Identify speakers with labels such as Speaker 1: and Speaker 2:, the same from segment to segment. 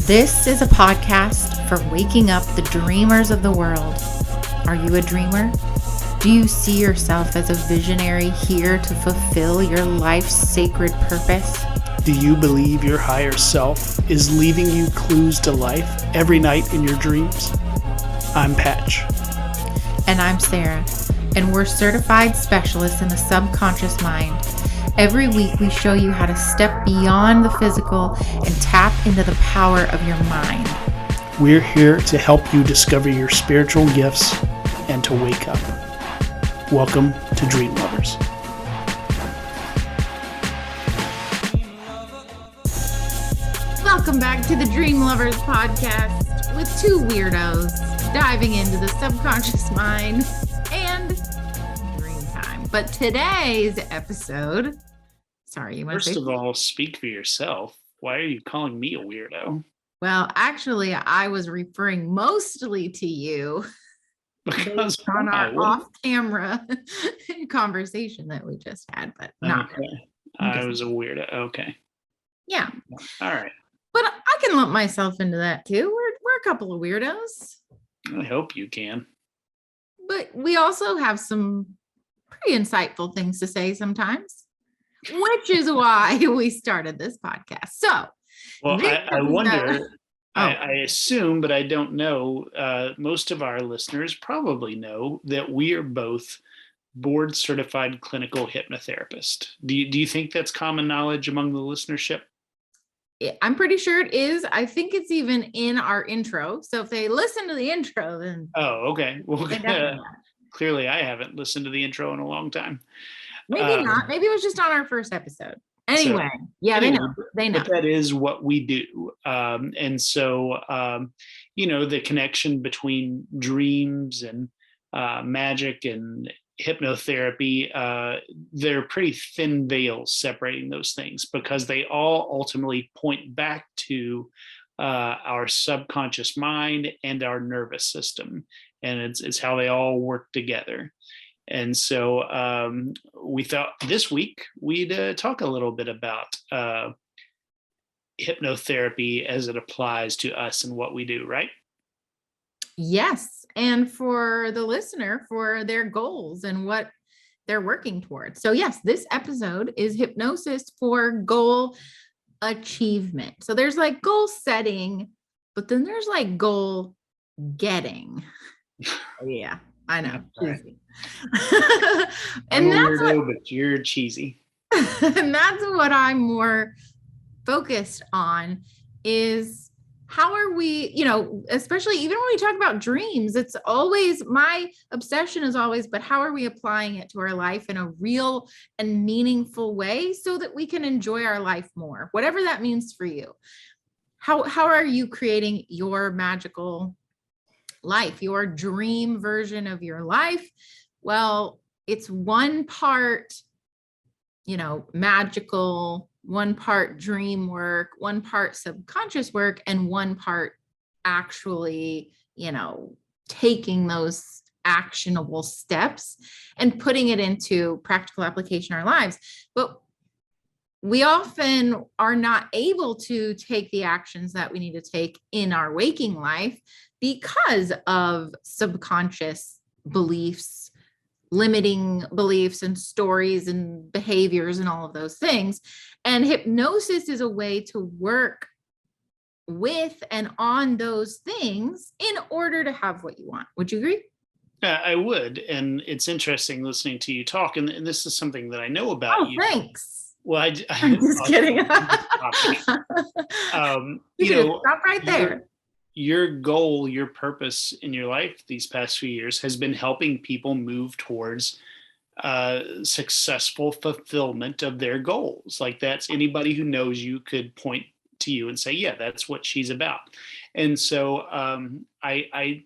Speaker 1: This is a podcast for waking up the dreamers of the world. Are you a dreamer? Do you see yourself as a visionary here to fulfill your life's sacred purpose?
Speaker 2: Do you believe your higher self is leaving you clues to life every night in your dreams? I'm Patch.
Speaker 1: And I'm Sara, and we're certified specialists in the subconscious mind. Every week we show you how to step beyond the physical and tap into the power of your mind.
Speaker 2: We're here to help you discover your spiritual gifts and to wake up. Welcome to Dream Lovers.
Speaker 1: Welcome back to the Dream Lovers podcast with two weirdos diving into the subconscious mind and dream time. But today's episode, sorry, you want to say?
Speaker 2: First of all, speak for yourself. Why are you calling me a weirdo?
Speaker 1: Well, actually, I was referring mostly to you
Speaker 2: Because
Speaker 1: on our off-camera conversation that we just had, but not really.
Speaker 2: I was a weirdo. Okay.
Speaker 1: Yeah.
Speaker 2: All right.
Speaker 1: But I can lump myself into that too. We're a couple of weirdos.
Speaker 2: I hope you can.
Speaker 1: But we also have some pretty insightful things to say sometimes, which is why we started this podcast. So,
Speaker 2: well, I wonder,
Speaker 1: I
Speaker 2: assume, but I don't know, most of our listeners probably know that we are both board certified clinical hypnotherapists. Do you think that's common knowledge among the listenership?
Speaker 1: I'm pretty sure it is. I think it's even in our intro. So if they listen to the intro, then
Speaker 2: okay. Well, clearly I haven't listened to the intro in a long time.
Speaker 1: Maybe not. Maybe it was just on our first episode. Anyway, they know. They know.
Speaker 2: But that is what we do. And so, the connection between dreams and magic and hypnotherapy, they're pretty thin veils separating those things because they all ultimately point back to our subconscious mind and our nervous system. And it's how they all work together. And so we thought this week we'd talk a little bit about hypnotherapy as it applies to us and what we do, right?
Speaker 1: Yes. And for the listener, for their goals and what they're working towards. So yes, this episode is hypnosis for goal achievement. So there's like goal setting, but then there's like goal getting. Yeah, I know.
Speaker 2: Right.
Speaker 1: And that's
Speaker 2: weirdo, but you're cheesy.
Speaker 1: And that's what I'm more focused on is how are we, especially even when we talk about dreams, it's always my obsession is always, but how are we applying it to our life in a real and meaningful way so that we can enjoy our life more, whatever that means for you. How are you creating your magical life, your dream version of your life? Well, it's one part, magical, one part dream work, one part subconscious work, and one part actually, taking those actionable steps and putting it into practical application in our lives. But we often are not able to take the actions that we need to take in our waking life because of subconscious beliefs, limiting beliefs and stories and behaviors and all of those things. And hypnosis is a way to work with and on those things in order to have what you want. Would you agree?
Speaker 2: I would. And it's interesting listening to you talk. And this is something that I know about you.
Speaker 1: Thanks.
Speaker 2: Well,
Speaker 1: I'm just kidding.
Speaker 2: Stop
Speaker 1: right there.
Speaker 2: Your goal, your purpose in your life these past few years has been helping people move towards successful fulfillment of their goals. Like that's anybody who knows you could point to you and say, yeah, that's what she's about. And so I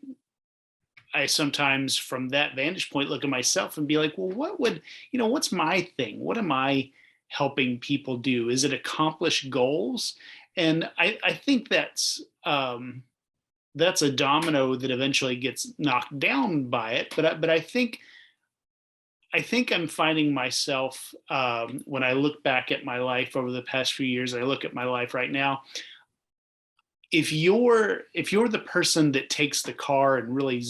Speaker 2: sometimes from that vantage point look at myself and be like, well, what's my thing? What am I helping people do? Is it accomplish goals? And I think that's a domino that eventually gets knocked down by it. But I think I'm finding myself when I look back at my life over the past few years, I look at my life right now, if you're the person that takes the car and really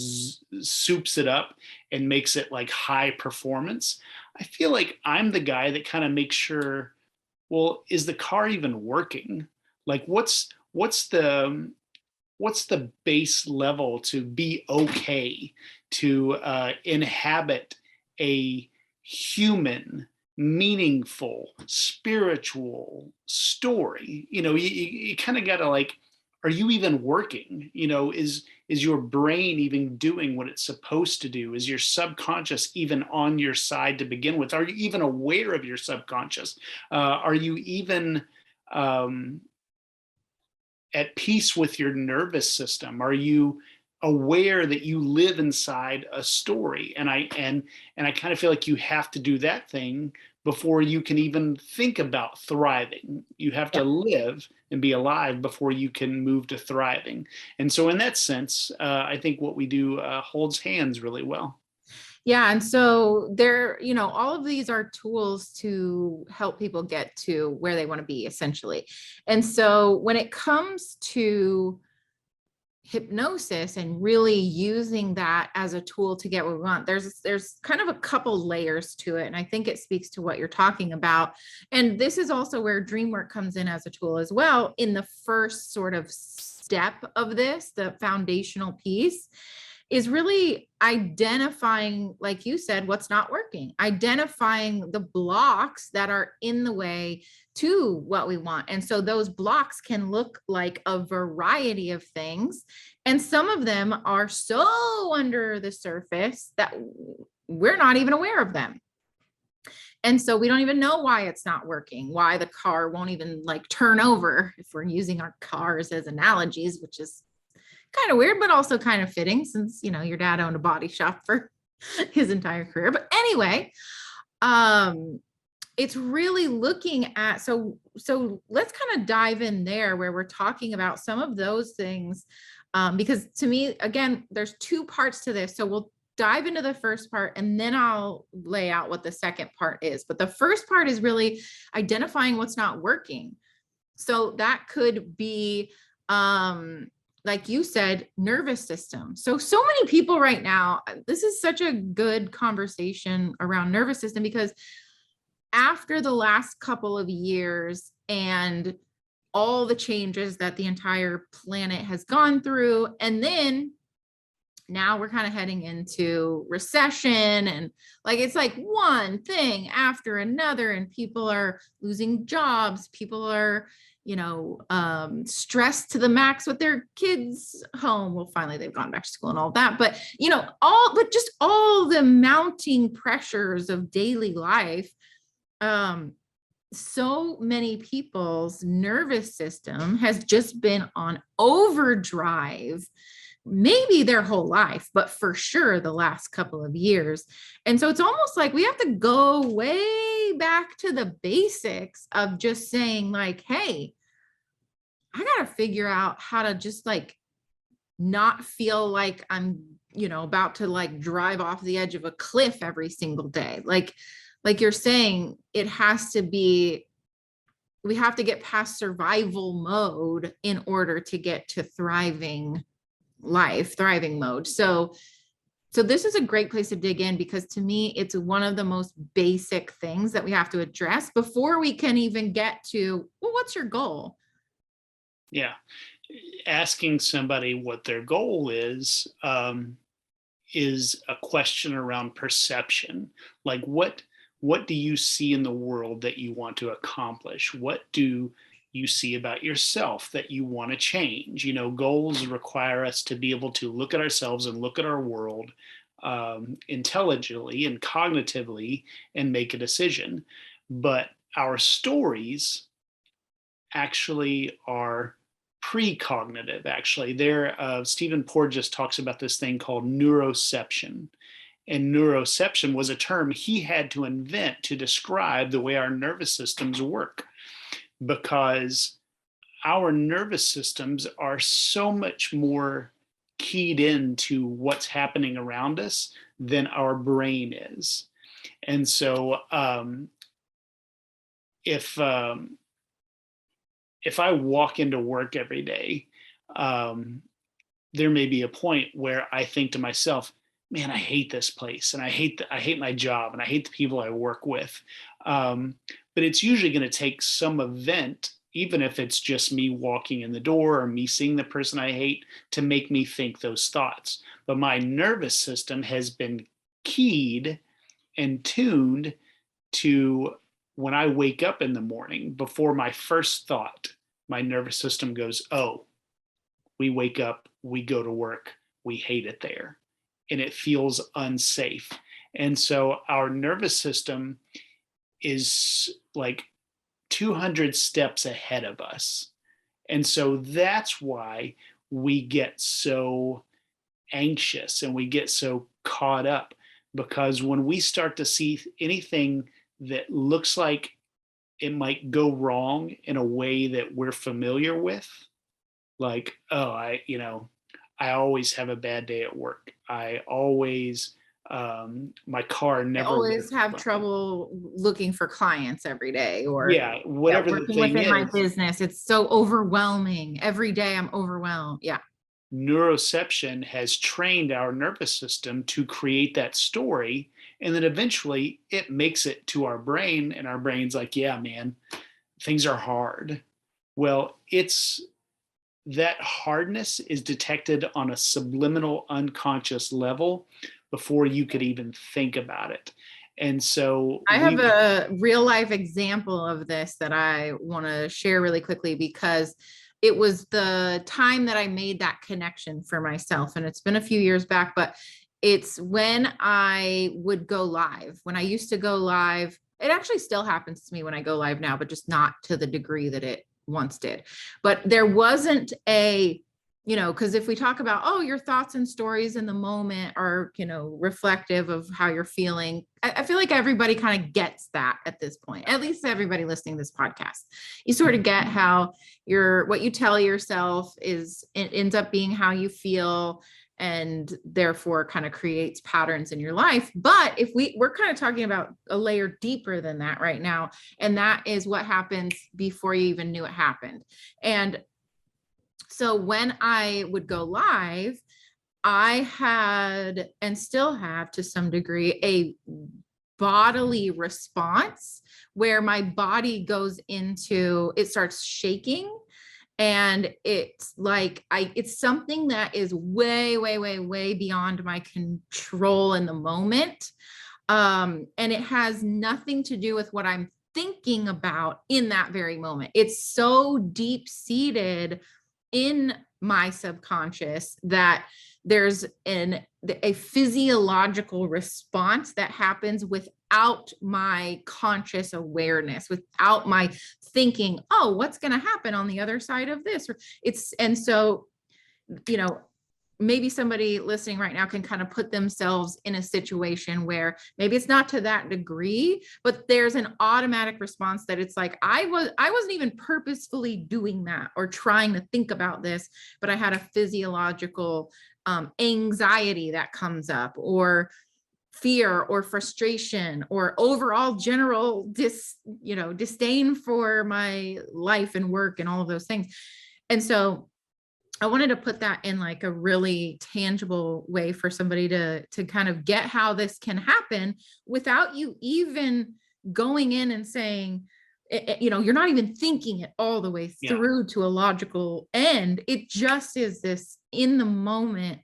Speaker 2: soups it up and makes it like high performance, I feel like I'm the guy that kind of makes sure, well, is the car even working? Like what's the base level to be okay to inhabit a human, meaningful, spiritual story? You kind of got to like, are you even working? Is your brain even doing what it's supposed to do? Is your subconscious even on your side to begin with? Are you even aware of your subconscious? Are you even um, at peace with your nervous system? Are you aware that you live inside a story? And I kind of feel like you have to do that thing before you can even think about thriving. You have to live and be alive before you can move to thriving. And so in that sense, I think what we do holds hands really well.
Speaker 1: Yeah. And so there, all of these are tools to help people get to where they want to be essentially. And so when it comes to hypnosis and really using that as a tool to get what we want, there's kind of a couple layers to it. And I think it speaks to what you're talking about. And this is also where dream work comes in as a tool as well. In the first sort of step of this, the foundational piece is really identifying, like you said, what's not working, identifying the blocks that are in the way to what we want. And so those blocks can look like a variety of things. And some of them are so under the surface that we're not even aware of them. And so we don't even know why it's not working, why the car won't even like turn over, if we're using our cars as analogies, which is kind of weird, but also kind of fitting since, your dad owned a body shop for his entire career. But anyway, it's really looking at, so let's kind of dive in there where we're talking about some of those things. Because to me, again, there's two parts to this. So we'll dive into the first part and then I'll lay out what the second part is. But the first part is really identifying what's not working. So that could be, like you said, nervous system. So many people right now, this is such a good conversation around nervous system, because after the last couple of years and all the changes that the entire planet has gone through, and then now we're kind of heading into recession, and like it's like one thing after another, and people are losing jobs, people are stressed to the max with their kids home. Well, finally they've gone back to school and all that, but just all the mounting pressures of daily life. So many people's nervous system has just been on overdrive, maybe their whole life, but for sure the last couple of years. And so it's almost like we have to go way back to the basics of just saying like, hey, I got to figure out how to just like not feel like I'm, about to like drive off the edge of a cliff every single day. Like you're saying, it has to be, we have to get past survival mode in order to get to thriving mode. So this is a great place to dig in, because to me, it's one of the most basic things that we have to address before we can even get to, well, what's your goal?
Speaker 2: Yeah. Asking somebody what their goal is a question around perception. Like what do you see in the world that you want to accomplish? What do you see about yourself that you want to change? Goals require us to be able to look at ourselves and look at our world intelligently and cognitively and make a decision. But our stories actually are precognitive. Actually, Stephen Porges talks about this thing called neuroception. And neuroception was a term he had to invent to describe the way our nervous systems work, because our nervous systems are so much more keyed into what's happening around us than our brain is. And so if I walk into work every day, there may be a point where I think to myself, man, I hate this place, and I hate my job, and I hate the people I work with. But it's usually going to take some event, even if it's just me walking in the door or me seeing the person I hate, to make me think those thoughts. But my nervous system has been keyed and tuned to, when I wake up in the morning, before my first thought, my nervous system goes, oh, we wake up, we go to work, we hate it there, and it feels unsafe. And so our nervous system is like 200 steps ahead of us. And so that's why we get so anxious and we get so caught up, because when we start to see anything that looks like it might go wrong in a way that we're familiar with, like, oh, I always have a bad day at work. I always, my car
Speaker 1: I
Speaker 2: never
Speaker 1: always
Speaker 2: works
Speaker 1: have
Speaker 2: right.
Speaker 1: trouble looking for clients every day, or
Speaker 2: Yeah,
Speaker 1: yeah,
Speaker 2: whatever the
Speaker 1: working
Speaker 2: thing
Speaker 1: within my
Speaker 2: is,
Speaker 1: business. It's so overwhelming. Every day I'm overwhelmed. Yeah.
Speaker 2: neuroception has trained our nervous system to create that story. And then eventually it makes it to our brain, and our brain's like, yeah, man, things are hard. Well, it's that hardness is detected on a subliminal unconscious level before you could even think about it. And so
Speaker 1: I have a real life example of this that I want to share really quickly, because it was the time that I made that connection for myself. And it's been a few years back, but it's when I would go live. When I used to go live, it actually still happens to me when I go live now, but just not to the degree that it once did. But there wasn't a, because if we talk about, oh, your thoughts and stories in the moment are, reflective of how you're feeling, I feel like everybody kind of gets that at this point, at least everybody listening to this podcast. You sort of get how what you tell yourself it ends up being how you feel, and therefore kind of creates patterns in your life. But if we're kind of talking about a layer deeper than that right now, and that is what happens before you even knew it happened. And so when I would go live, I had, and still have to some degree, a bodily response where my body goes into, it starts shaking. And it's like, it's something that is way, way, way, way beyond my control in the moment. And it has nothing to do with what I'm thinking about in that very moment. It's so deep seated in my subconscious that there's a physiological response that happens without my conscious awareness, without my thinking, oh, what's going to happen on the other side of this? And so, maybe somebody listening right now can kind of put themselves in a situation where maybe it's not to that degree, but there's an automatic response that it's like, I wasn't even purposefully doing that or trying to think about this, but I had a physiological anxiety that comes up, or fear or frustration, or overall general disdain for my life and work and all of those things. And so I wanted to put that in like a really tangible way for somebody to kind of get how this can happen without you even going in and saying, you're not even thinking it all the way through to a logical end. It just is this in the moment,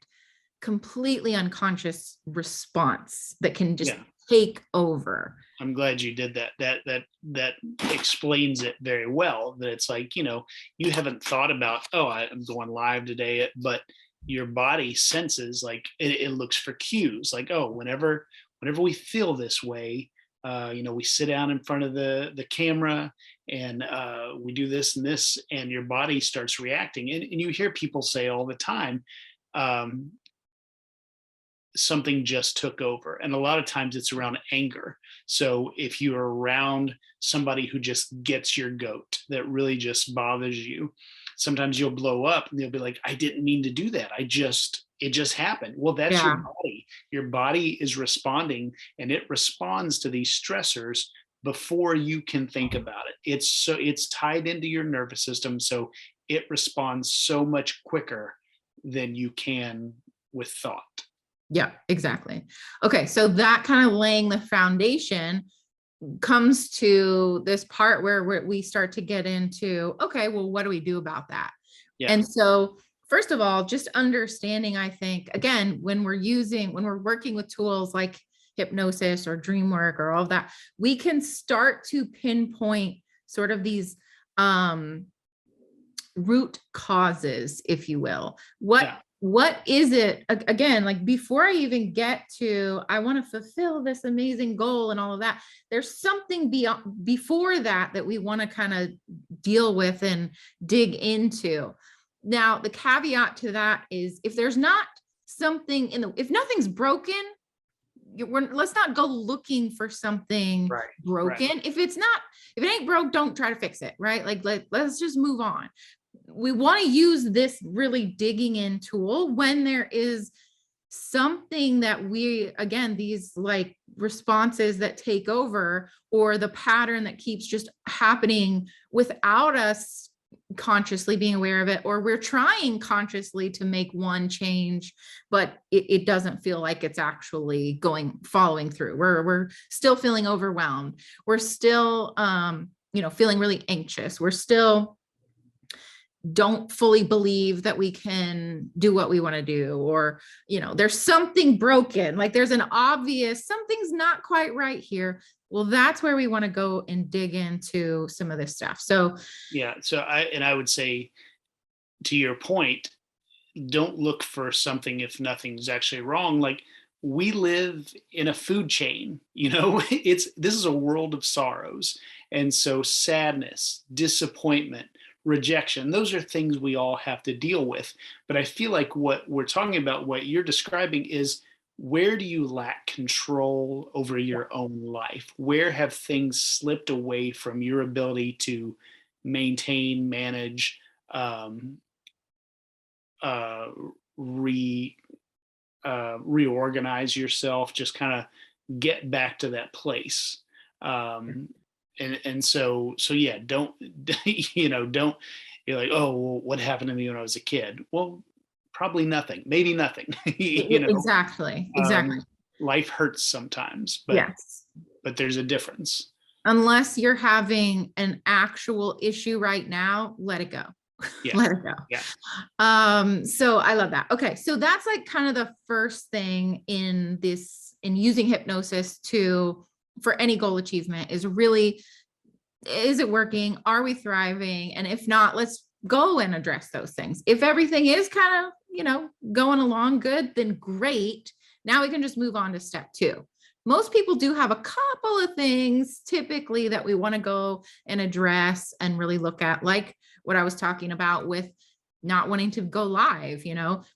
Speaker 1: completely unconscious response that can just take over.
Speaker 2: I'm glad you did that. That explains it very well. That it's like, you haven't thought about, oh, I'm going live today, but your body senses, like it looks for cues, like, oh, whenever we feel this way, we sit down in front of the camera, and we do this and this, and your body starts reacting. And you hear people say all the time, something just took over. And a lot of times it's around anger. So if you're around somebody who just gets your goat, that really just bothers you, sometimes you'll blow up and they'll be like, I didn't mean to do that. It just happened. Well, that's your body. Your body is responding, and it responds to these stressors before you can think about it. It's tied into your nervous system. So it responds so much quicker than you can with thought.
Speaker 1: Yeah, exactly. Okay. So that kind of laying the foundation comes to this part where we start to get into, okay, well, what do we do about that?
Speaker 2: Yeah.
Speaker 1: And so, first of all, just understanding, I think, again, when we're working with tools like hypnosis or dream work or all of that, we can start to pinpoint sort of these root causes, if you will. What is it, again, like before I even get to, I want to fulfill this amazing goal and all of that, there's something beyond before that we want to kind of deal with and dig into. Now, the caveat to that is if there's not something if nothing's broken, let's not go looking for something broken. Right. If it ain't broke, don't try to fix it. Right. Like let's just move on. We want to use this really digging in tool when there is something that these like responses that take over, or the pattern that keeps just happening without us consciously being aware of it, or we're trying consciously to make one change, but it doesn't feel like it's actually following through. We're still feeling overwhelmed. We're still, feeling really anxious. We're still don't fully believe that we can do what we want to do, or, there's something broken, like there's an obvious, something's not quite right here. Well, that's where we want to go and dig into some of this stuff. So,
Speaker 2: yeah. So I would say, to your point, don't look for something if nothing's actually wrong. Like, we live in a food chain, this is a world of sorrows. And so sadness, disappointment, rejection, those are things we all have to deal with. But I feel like what we're talking about, what you're describing, is where do you lack control over your own life? Where have things slipped away from your ability to maintain, manage, reorganize yourself, just kind of get back to that place. And so yeah, don't don't, you're like, oh, well, what happened to me when I was a kid? Well, probably nothing, maybe nothing.
Speaker 1: Exactly.
Speaker 2: Life hurts sometimes, but
Speaker 1: yes,
Speaker 2: but there's a difference.
Speaker 1: Unless you're having an actual issue right now, let it go. Yeah. Let it go.
Speaker 2: Yeah.
Speaker 1: So I love that. Okay. So that's like kind of the first thing in using hypnosis for any goal achievement is really, is it working? Are we thriving? And if not, let's go and address those things. If everything is kind of, going along good, then great. Now we can just move on to step 2. Most people do have a couple of things typically that we want to go and address and really look at, like what I was talking about with not wanting to go live,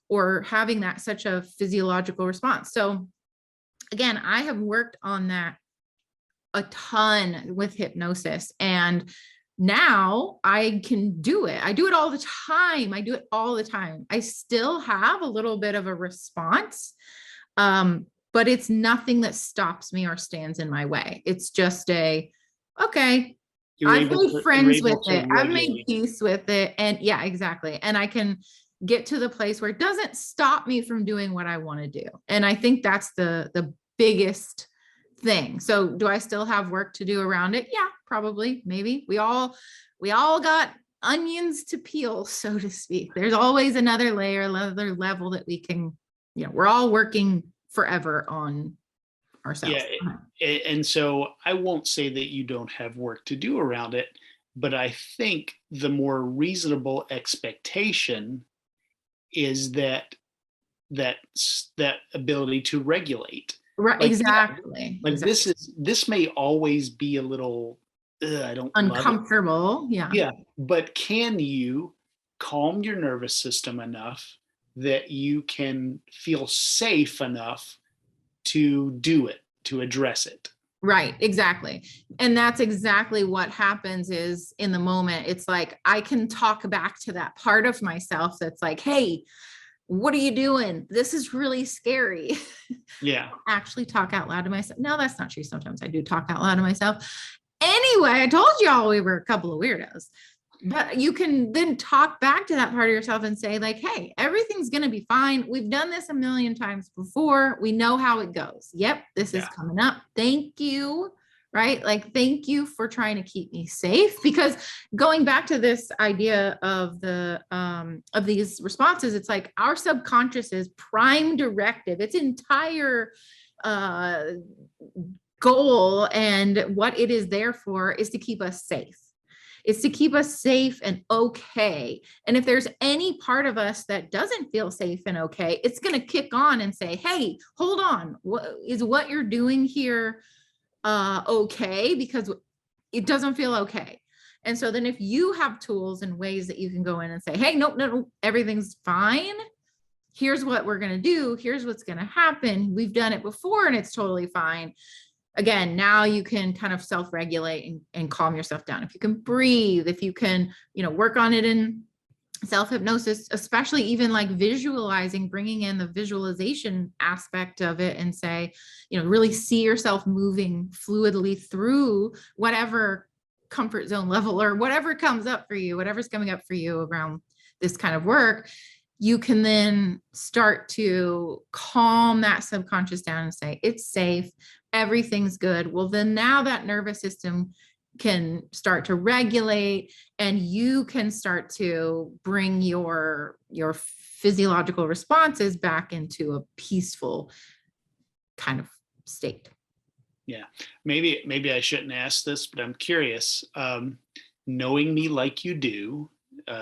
Speaker 1: or having that such a physiological response. So again, I have worked on that a ton with hypnosis, and now I can do it. I do it all the time. I still have a little bit of a response, but it's nothing that stops me or stands in my way. It's just okay, I've made friends with it. I've made peace with it. And yeah, exactly. And I can get to the place where it doesn't stop me from doing what I want to do. And I think that's the biggest thing. So do I still have work to do around it? Yeah, probably, maybe. We all got onions to peel, so to speak. There's always another layer, another level that we can, we're all working forever on ourselves.
Speaker 2: Yeah. And so I won't say that you don't have work to do around it, but I think the more reasonable expectation is that ability to regulate.
Speaker 1: Right.
Speaker 2: Like,
Speaker 1: exactly.
Speaker 2: Like
Speaker 1: exactly.
Speaker 2: this may always be a little, I don't
Speaker 1: uncomfortable. Yeah.
Speaker 2: Yeah. But can you calm your nervous system enough that you can feel safe enough to do it, to address it?
Speaker 1: Right, exactly. And that's exactly what happens is in the moment, it's like, I can talk back to that part of myself that's like, hey, what are you doing? This is really scary.
Speaker 2: Yeah.
Speaker 1: Actually talk out loud to myself. No, that's not true. Sometimes I do talk out loud to myself. Anyway, I told y'all we were a couple of weirdos. But you can then talk back to that part of yourself and say, like, hey, everything's going to be fine. We've done this a million times before. We know how it goes. Yep, this is
Speaker 2: Yeah.
Speaker 1: coming up. Thank you. Right. Like, thank you for trying to keep me safe. Because going back to this idea of of these responses, it's like our subconscious is prime directive, its entire uh goal and what it is there for is to keep us safe. It's to keep us safe and okay. And if there's any part of us that doesn't feel safe and okay, it's going to kick on and say, hey, hold on. What you're doing here okay? Because it doesn't feel okay. And so then if you have tools and ways that you can go in and say, hey, no, everything's fine. Here's what we're going to do. Here's what's going to happen. We've done it before and it's totally fine. Again, now you can kind of self-regulate and calm yourself down. If you can breathe, if you can, work on it in self-hypnosis, especially even like visualizing, bringing in the visualization aspect of it and say, really see yourself moving fluidly through whatever comfort zone level or whatever comes up for you, whatever's coming up for you around this kind of work. You can then start to calm that subconscious down and say, it's safe, everything's good. Well, then now that nervous system can start to regulate and you can start to bring your physiological responses back into a peaceful kind of state.
Speaker 2: Yeah. Maybe I shouldn't ask this, but I'm curious. Knowing me like you do,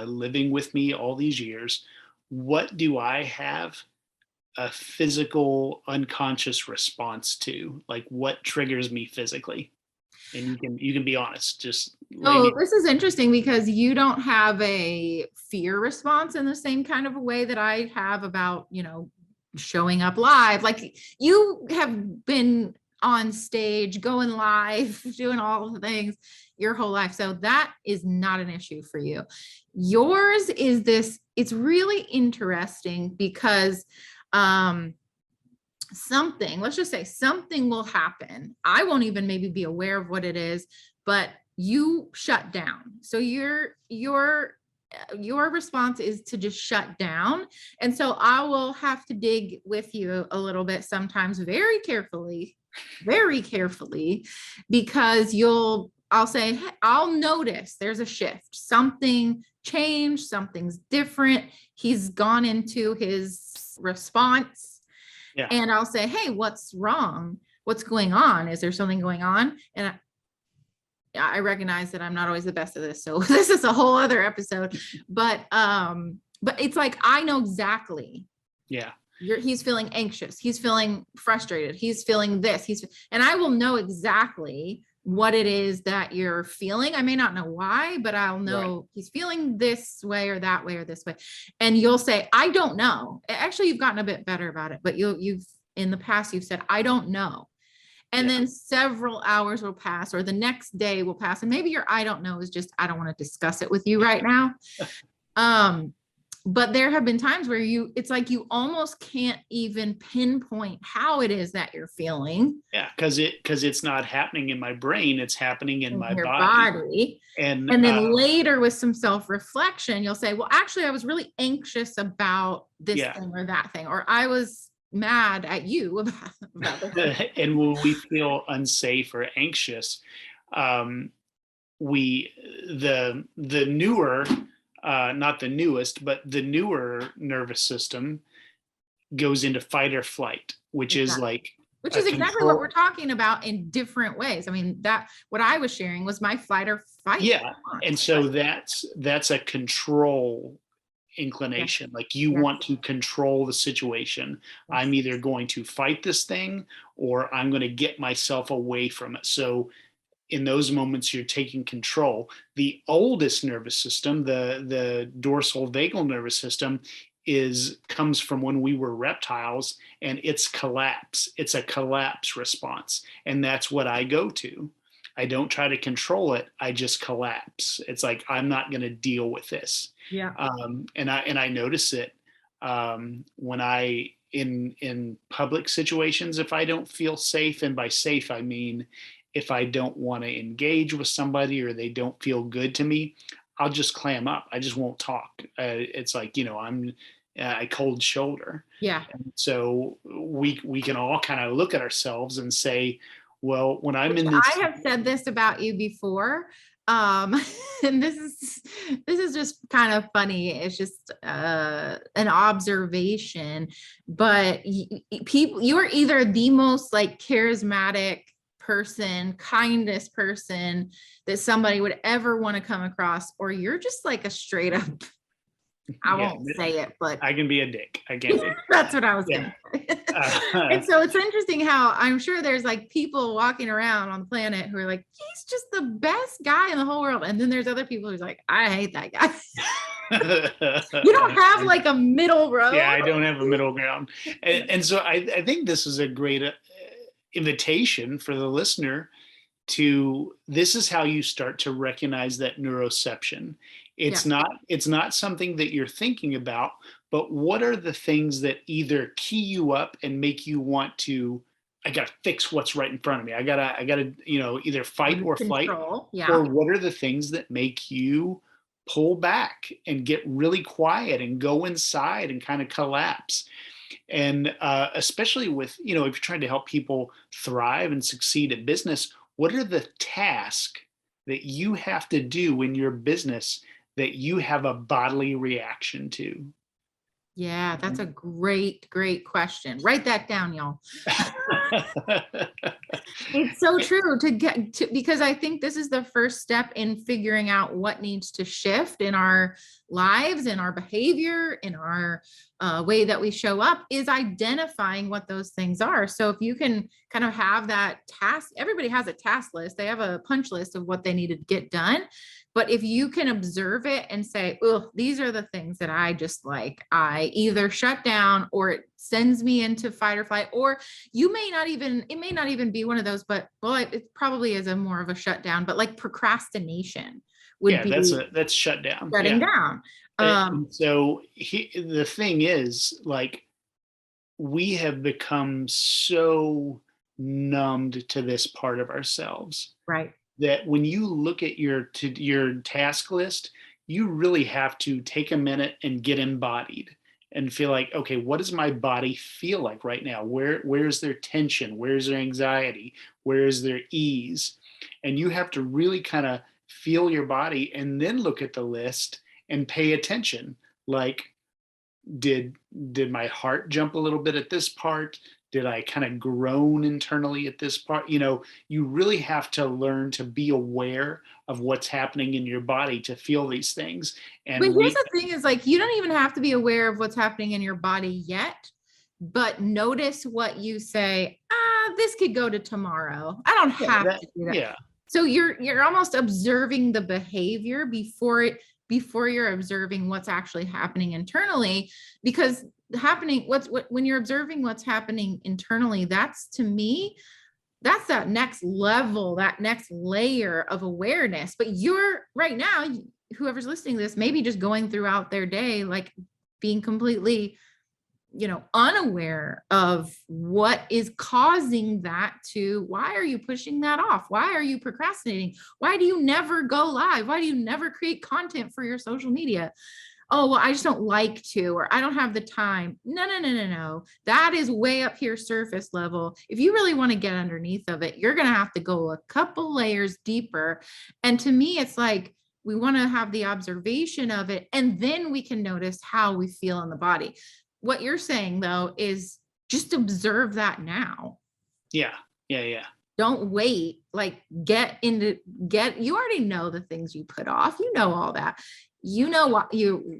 Speaker 2: living with me all these years, what do I have a physical unconscious response to? Like what triggers me physically? And you can be honest, just
Speaker 1: This is interesting because you don't have a fear response in the same kind of a way that I have about, showing up live. Like you have been on stage, going live, doing all the things your whole life. So that is not an issue for you. Yours is this, it's really interesting because let's just say something will happen. I won't even maybe be aware of what it is, but you shut down. So your response is to just shut down. And so I will have to dig with you a little bit sometimes very carefully, because I'll say, hey, I'll notice there's a shift, something changed, something's different. He's gone into his response.
Speaker 2: Yeah.
Speaker 1: And I'll say, hey, what's wrong? What's going on? Is there something going on? And I recognize that I'm not always the best at this. So this is a whole other episode, but it's like, I know exactly.
Speaker 2: Yeah.
Speaker 1: He's feeling anxious. He's feeling frustrated. He's feeling this. And I will know exactly what it is that you're feeling. I may not know why, but I'll know right. He's feeling this way or that way or this way. And you'll say, I don't know. Actually, you've gotten a bit better about it, but you've in the past, you've said, I don't know. And then several hours will pass or the next day will pass. And maybe your I don't know is just, I don't want to discuss it with you right now. But there have been times where it's like you almost can't even pinpoint how it is that you're feeling.
Speaker 2: Yeah, because it's not happening in my brain, it's happening in my
Speaker 1: body. And then later with some self-reflection, you'll say, well, actually, I was really anxious about this thing or that thing, or I was mad at you about this.
Speaker 2: And when we feel unsafe or anxious, the newer not the newest, but the newer nervous system goes into fight or flight, which is
Speaker 1: exactly what we're talking about in different ways. I mean, what I was sharing was my flight or fight.
Speaker 2: Yeah. And so that's a control inclination. Like you want to control the situation. I'm either going to fight this thing or I'm going to get myself away from it. So in those moments, you're taking control. The oldest nervous system, the dorsal vagal nervous system, comes from when we were reptiles, and it's collapse. It's a collapse response, and that's what I go to. I don't try to control it. I just collapse. It's like I'm not going to deal with this.
Speaker 1: Yeah.
Speaker 2: And I notice it when I in public situations if I don't feel safe, and by safe I mean if I don't want to engage with somebody or they don't feel good to me, I'll just clam up. I just won't talk. It's like, I'm a cold shoulder.
Speaker 1: Yeah.
Speaker 2: And so we can all kind of look at ourselves and say, well, when I'm in
Speaker 1: I
Speaker 2: this,
Speaker 1: have said this about you before. And this is just kind of funny. It's just an observation, but people, you are either the most like charismatic person, kindest person that somebody would ever want to come across, or you're just like a straight up, I
Speaker 2: yeah,
Speaker 1: won't say it, but
Speaker 2: I can be a dick. I can be.
Speaker 1: that's what I was
Speaker 2: Yeah.
Speaker 1: going to say. And so it's interesting how I'm sure there's like people walking around on the planet who are like, he's just the best guy in the whole world. And then there's other people who's like, I hate that guy. You don't have like a middle road.
Speaker 2: Yeah, I don't have a middle ground. And so I think this is a great invitation for the listener to, this is how you start to recognize that neuroception. It's not something that you're thinking about, but what are the things that either key you up and make you want to, I gotta fix what's right in front of me. I gotta, either fight or flight.
Speaker 1: Yeah.
Speaker 2: Or what are the things that make you pull back and get really quiet and go inside and kind of collapse? And especially with, if you're trying to help people thrive and succeed at business, what are the tasks that you have to do in your business that you have a bodily reaction to?
Speaker 1: Yeah, that's a great question. Write that down, y'all. It's so true to get to, because I think this is the first step in figuring out what needs to shift in our lives, in our behavior, in our way that we show up, is identifying what those things are. So if you can kind of have that task, everybody has a task list, they have a punch list of what they need to get done. But if you can observe it and say, oh, these are the things that I just like, I either shut down or it sends me into fight or flight, or it may not even be one of those, but well, it probably is a more of a shutdown, but like procrastination would be
Speaker 2: that's shut down.
Speaker 1: Shutting down.
Speaker 2: And so the thing is, like, we have become so numbed to this part of ourselves,
Speaker 1: right?
Speaker 2: That when you look at your task list, you really have to take a minute and get embodied and feel like, okay, what does my body feel like right now? Where's their tension? Where's their anxiety? Where is their ease? And you have to really kind of feel your body and then look at the list and pay attention. Like, did my heart jump a little bit at this part? Did I kind of groan internally at this part? You really have to learn to be aware of what's happening in your body to feel these things. And
Speaker 1: but here's the thing is, like, you don't even have to be aware of what's happening in your body yet, but notice what you say, this could go to tomorrow. I don't have to do that.
Speaker 2: Yeah.
Speaker 1: So you're almost observing the behavior before you're observing what's actually happening internally, because when you're observing what's happening internally, that's, to me, that's that next level, that next layer of awareness. But you're right now, whoever's listening to this, maybe just going throughout their day, like being completely, unaware of what is causing that. Why are you pushing that off? Why are you procrastinating? Why do you never go live? Why do you never create content for your social media? Oh, well, I just don't like to, or I don't have the time. No. That is way up here, surface level. If you really want to get underneath of it, you're going to have to go a couple layers deeper. And to me, it's like, we want to have the observation of it, and then we can notice how we feel in the body. What you're saying, though, is just observe that now.
Speaker 2: Yeah.
Speaker 1: Don't wait. Like, you already know the things you put off. You know all that. You know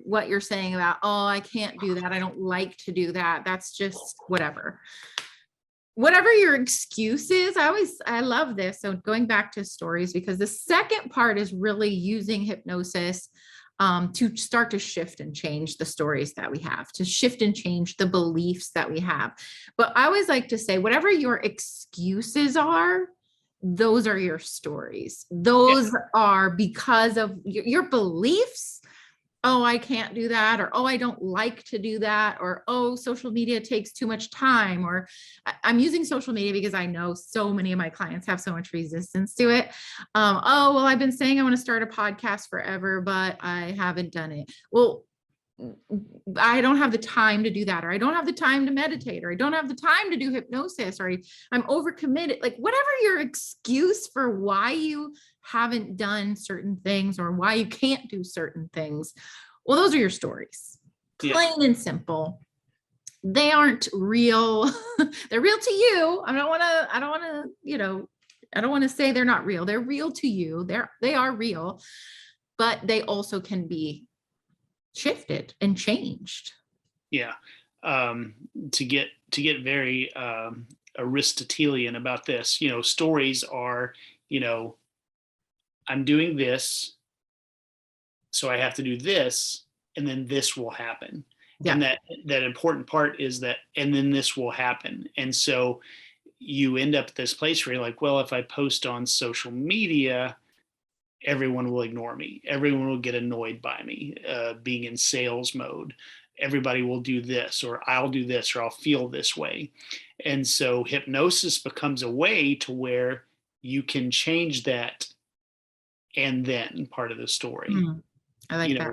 Speaker 1: what you're saying about, oh, I can't do that. I don't like to do that. That's just whatever your excuse is. I love this. So going back to stories, because the second part is really using hypnosis to start to shift and change the stories that we have, to shift and change the beliefs that we have. But I always like to say, whatever your excuses are, those are your stories. Those are because of your beliefs oh, I can't do that, or oh, I don't like to do that, or oh, social media takes too much time, or I'm using social media because I know so many of my clients have so much resistance to it. Oh, well, I've been saying I want to start a podcast forever, but I haven't done it. Well, I don't have the time to do that, or I don't have the time to meditate, or I don't have the time to do hypnosis, or I'm overcommitted. Like whatever your excuse for why you haven't done certain things or why you can't do certain things. Well, those are your stories,
Speaker 2: Yeah.
Speaker 1: plain and simple. They aren't real. They're real to you. I don't want to, I don't want to say they're not real. They're real to you. They are real, but they also can be shifted and changed.
Speaker 2: Yeah. To get very Aristotelian about this, stories are, I'm doing this, so I have to do this, and then this will happen.
Speaker 1: Yeah.
Speaker 2: And that important part is that, and then this will happen. And so you end up at this place where you're like, well, if I post on social media, everyone will ignore me. Everyone will get annoyed by me, being in sales mode. Everybody will do this, or I'll do this, or I'll feel this way. And so hypnosis becomes a way to where you can change that and then part of the story,
Speaker 1: I like that.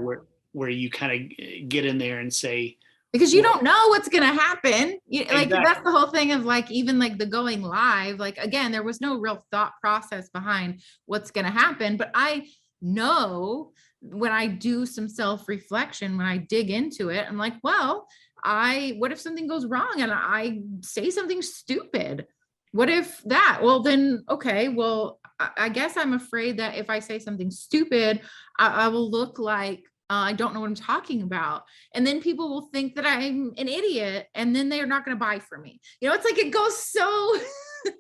Speaker 2: where you kind of get in there and say,
Speaker 1: because you don't know what's going to happen. Like
Speaker 2: exactly.
Speaker 1: That's the whole thing of like, even like the going live, like, again, there was no real thought process behind what's going to happen. But I know when I do some self-reflection, when I dig into it, I'm like, well, what if something goes wrong and I say something stupid? What if that? Well, then, okay, well, I guess I'm afraid that if I say something stupid, I will look like I don't know what I'm talking about. And then people will think that I'm an idiot, and then they're not going to buy from me. It's like it goes so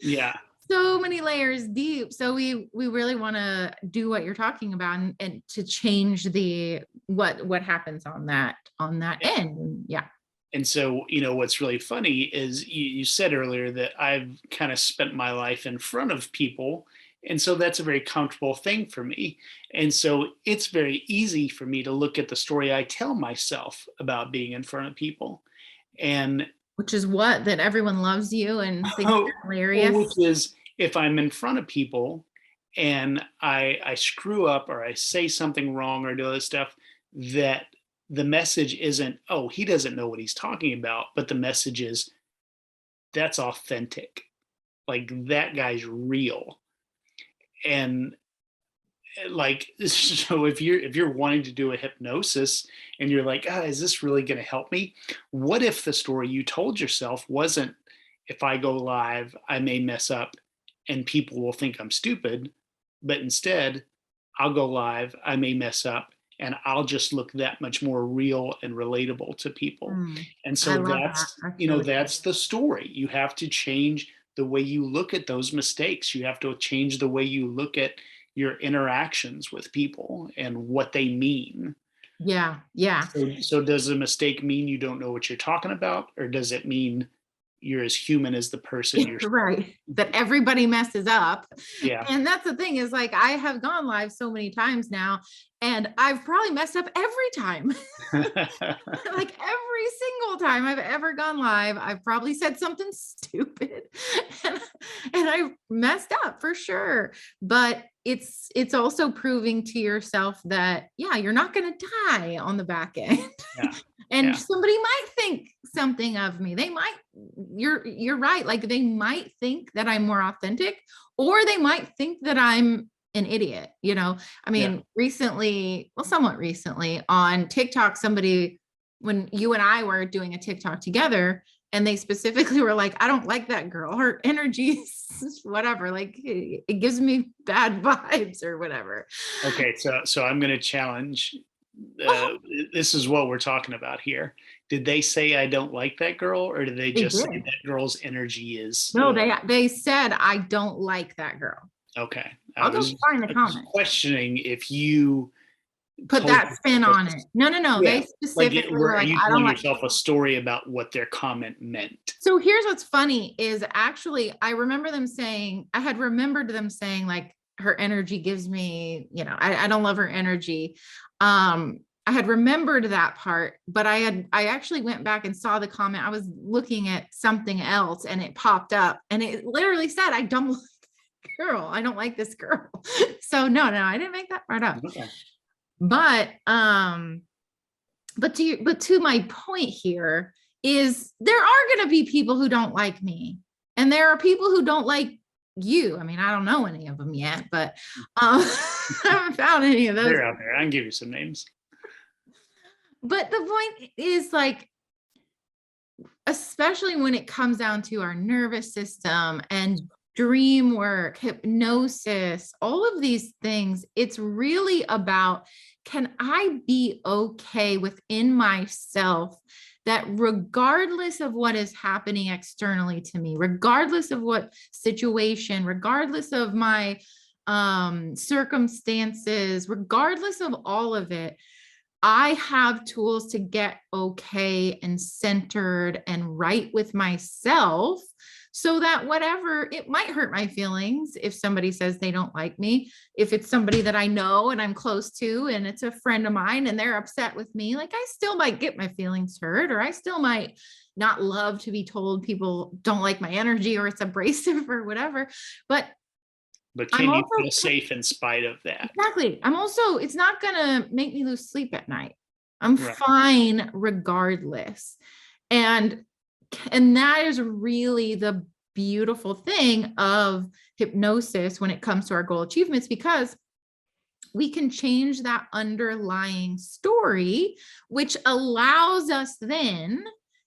Speaker 2: yeah,
Speaker 1: so many layers deep. So we really want to do what you're talking about, and to change what happens on that end. Yeah.
Speaker 2: And so, what's really funny is you said earlier that I've kind of spent my life in front of people. And so that's a very comfortable thing for me. And so it's very easy for me to look at the story I tell myself about being in front of people. And
Speaker 1: which is that everyone loves you and thinks you're hilarious.
Speaker 2: Which is, if I'm in front of people and I screw up, or I say something wrong, or do other stuff, that the message isn't, oh, he doesn't know what he's talking about, but the message is, that's authentic. Like, that guy's real. And like, so if you're wanting to do a hypnosis and you're like, is this really going to help me? What if the story you told yourself wasn't, if I go live, I may mess up and people will think I'm stupid, but instead, I'll go live, I may mess up, and I'll just look that much more real and relatable to people. And so that's the story. You have to change the way you look at those mistakes. You have to change the way you look at your interactions with people and what they mean.
Speaker 1: Yeah. Yeah.
Speaker 2: So does a mistake mean you don't know what you're talking about, or does it mean you're as human as the person you're
Speaker 1: right? That everybody messes up.
Speaker 2: Yeah.
Speaker 1: And that's the thing, is like, I have gone live so many times now, and I've probably messed up every time. Like every single time I've ever gone live, I've probably said something stupid and I've messed up for sure. But it's also proving to yourself that, yeah, you're not going to die on the back end.
Speaker 2: Yeah.
Speaker 1: And somebody might think something of me. You're right. Like, they might think that I'm more authentic, or they might think that I'm an idiot. I mean, somewhat recently on TikTok, when you and I were doing a TikTok together, and they specifically were like, I don't like that girl. Her energy is whatever. Like, it gives me bad vibes or whatever.
Speaker 2: Okay. So I'm going to challenge. This is what we're talking about here. Did they say I don't like that girl, or did they just say that girl's energy is?
Speaker 1: No, they said I don't like that girl.
Speaker 2: Okay.
Speaker 1: I'll go find the comment.
Speaker 2: Questioning if you
Speaker 1: put that spin on it. No. Yeah. They specifically were like,
Speaker 2: you telling yourself a story about what their comment meant.
Speaker 1: So here's what's funny is, actually, I had remembered them saying like, her energy gives me, I don't love her energy. I had remembered that part, but I actually went back and saw the comment. I was looking at something else and it popped up and it literally said, I don't like this girl. I don't like this girl. So no, I didn't make that part up.
Speaker 2: Okay.
Speaker 1: But to my point here is there are going to be people who don't like me, and there are people who don't like you. I mean, I don't know any of them yet, but I haven't found any of those.
Speaker 2: They're out there. I can give you some names.
Speaker 1: But the point is, like, especially when it comes down to our nervous system and dream work, hypnosis, all of these things, it's really about, can I be okay within myself that regardless of what is happening externally to me, regardless of what situation, regardless of my circumstances, regardless of all of it, I have tools to get okay and centered and right with myself, so that whatever, it might hurt my feelings if somebody says they don't like me, if it's somebody that I know and I'm close to and it's a friend of mine and they're upset with me, like I still might get my feelings hurt, or I still might not love to be told people don't like my energy or it's abrasive or whatever. But
Speaker 2: can you feel safe in spite of that?
Speaker 1: Exactly. It's not going to make me lose sleep at night. I'm fine regardless. And that is really the beautiful thing of hypnosis when it comes to our goal achievements, because we can change that underlying story, which allows us then,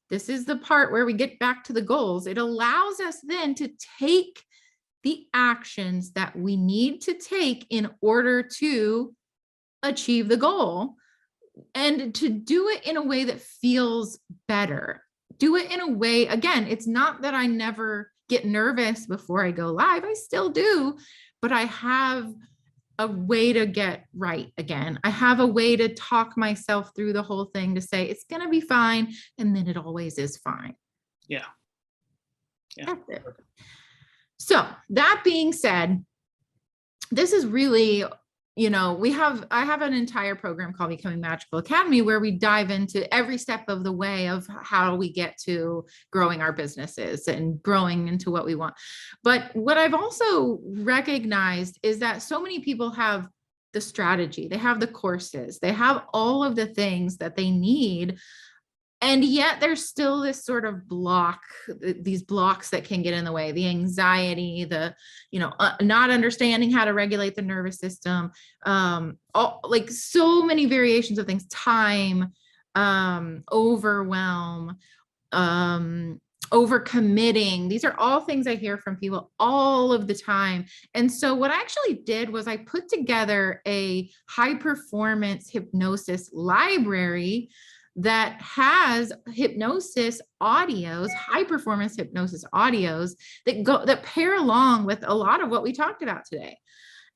Speaker 1: this is the part where we get back to the goals. It allows us then to take the actions that we need to take in order to achieve the goal, and to do it in a way that feels better. Do it in a way, again, it's not that I never get nervous before I go live. I still do, but I have a way to get right again. I have a way to talk myself through the whole thing to say it's going to be fine. And then it always is fine.
Speaker 2: Yeah.
Speaker 1: That's it. So that being said, this is really, I have an entire program called Becoming Magical Academy, where we dive into every step of the way of how we get to growing our businesses and growing into what we want. But what I've also recognized is that so many people have the strategy, they have the courses, they have all of the things that they need. And yet there's still this sort of these blocks that can get in the way, the anxiety, not understanding how to regulate the nervous system, like so many variations of things, time, overwhelm, overcommitting. These are all things I hear from people all of the time. And so what I actually did was I put together a high performance hypnosis library that has hypnosis audios, high performance hypnosis audios that pair along with a lot of what we talked about today.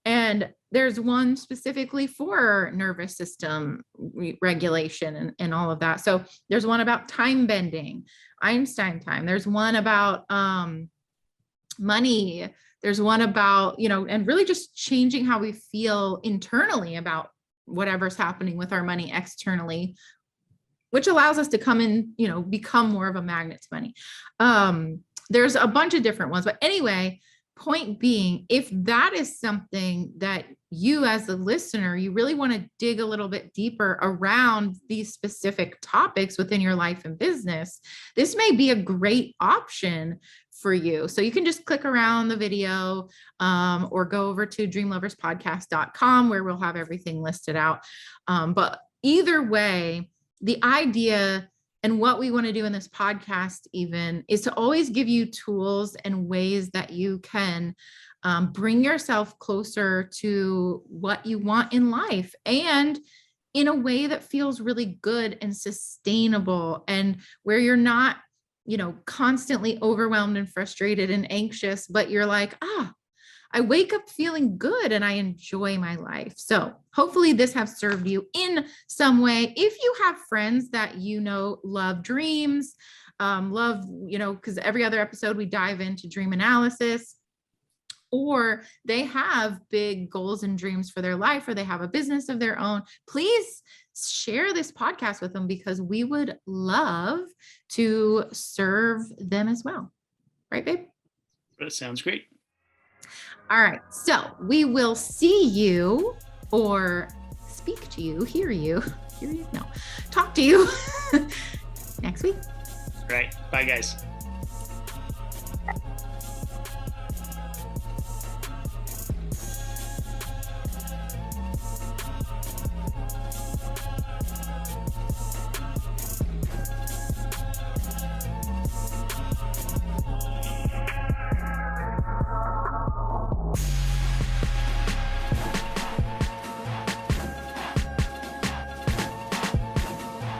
Speaker 1: And there's one specifically for nervous system regulation and all of that. So there's one about time bending, Einstein time. There's one about money. There's one about, and really just changing how we feel internally about whatever's happening with our money externally, which allows us to come in, become more of a magnet to money. There's a bunch of different ones, but anyway, point being, if that is something that you as a listener, you really want to dig a little bit deeper around these specific topics within your life and business, this may be a great option for you. So you can just click around the video or go over to dreamloverspodcast.com where we'll have everything listed out. But either way, the idea and what we want to do in this podcast even is to always give you tools and ways that you can bring yourself closer to what you want in life, and in a way that feels really good and sustainable, and where you're not, constantly overwhelmed and frustrated and anxious, but you're like, I wake up feeling good and I enjoy my life. So hopefully this has served you in some way. If you have friends that love dreams, because every other episode we dive into dream analysis, or they have big goals and dreams for their life, or they have a business of their own, please share this podcast with them, because we would love to serve them as well. Right, babe?
Speaker 2: That sounds great.
Speaker 1: All right. So we will see you, or speak to you, hear you, no, talk to you next week.
Speaker 2: All right. Bye, guys.